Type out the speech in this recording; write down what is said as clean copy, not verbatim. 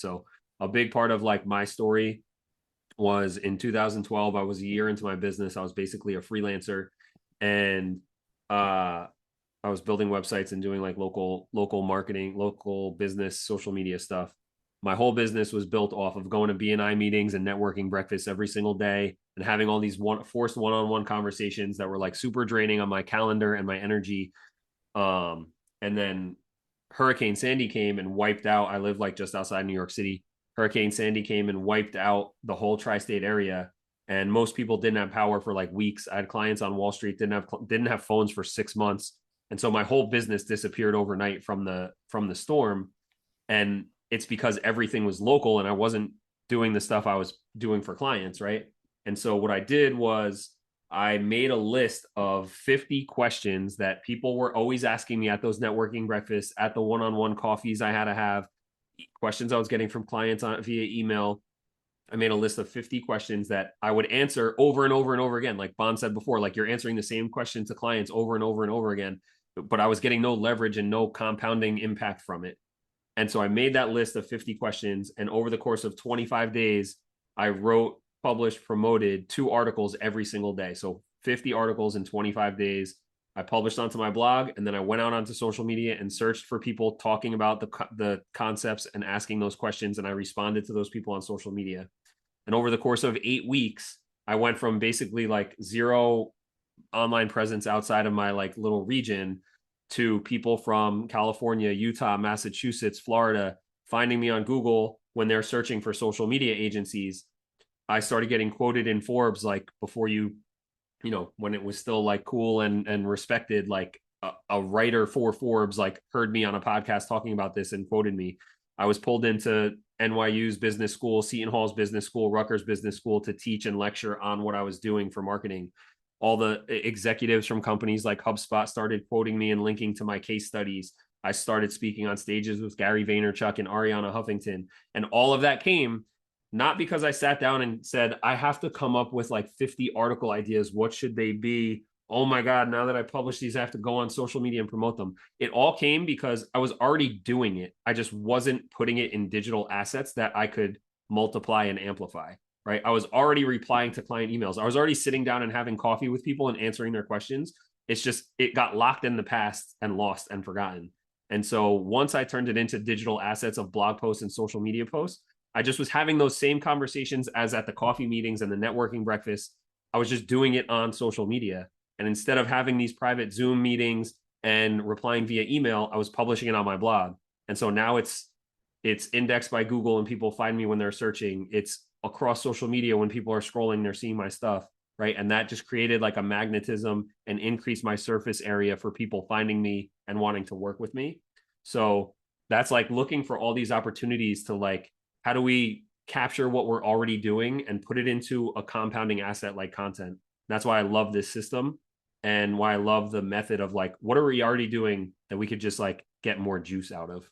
So a big part of like my story was in 2012. I was a year into my business. I was basically a freelancer, and I was building websites and doing like local marketing, local business, social media stuff. My whole business was built off of going to BNI meetings and networking breakfasts every single day and having all these forced one-on-one conversations that were like super draining on my calendar and my energy. And then Hurricane Sandy came and wiped out. I live like just outside New York City. Hurricane Sandy came and wiped out the whole tri-state area, and most people didn't have power for like weeks. I had clients on Wall Street didn't have phones for 6 months, and so my whole business disappeared overnight from the storm. And it's because everything was local and I wasn't doing the stuff I was doing for clients, right? And so what I did was I made a list of 50 questions that people were always asking me at those networking breakfasts, at the one-on-one coffees I had to have, questions I was getting from clients via email. I made a list of 50 questions that I would answer over and over and over again. Like Bon said before, like you're answering the same question to clients over and over and over again, but I was getting no leverage and no compounding impact from it. And so I made that list of 50 questions. And over the course of 25 days, I wrote, published, promoted 2 articles every single day. So 50 articles in 25 days. I published onto my blog, and then I went out onto social media and searched for people talking about the concepts and asking those questions. And I responded to those people on social media. And over the course of 8 weeks, I went from basically like zero online presence outside of my like little region to people from California, Utah, Massachusetts, Florida finding me on Google when they're searching for social media agencies. I started getting quoted in Forbes like before when it was still like cool and respected, like a writer for Forbes like heard me on a podcast talking about this and quoted me. I was pulled into NYU's business school, Seton Hall's business school, Rutgers business school to teach and lecture on what I was doing for marketing. All the executives from companies like HubSpot started quoting me and linking to my case studies. I started speaking on stages with Gary Vaynerchuk and Arianna Huffington. And all of that came not because I sat down and said, I have to come up with like 50 article ideas. What should they be? Oh my God, now that I publish these, I have to go on social media and promote them. It all came because I was already doing it. I just wasn't putting it in digital assets that I could multiply and amplify. Right. I was already replying to client emails. I was already sitting down and having coffee with people and answering their questions. It's just, it got locked in the past and lost and forgotten. And so once I turned it into digital assets of blog posts and social media posts, I just was having those same conversations as at the coffee meetings and the networking breakfast. I was just doing it on social media. And instead of having these private Zoom meetings and replying via email, I was publishing it on my blog. And so now it's indexed by Google and people find me when they're searching. It's across social media when people are scrolling, they're seeing my stuff, right? And that just created like a magnetism and increased my surface area for people finding me and wanting to work with me. So that's like looking for all these opportunities to like, how do we capture what we're already doing and put it into a compounding asset like content? That's why I love this system and why I love the method of like, what are we already doing that we could just like get more juice out of?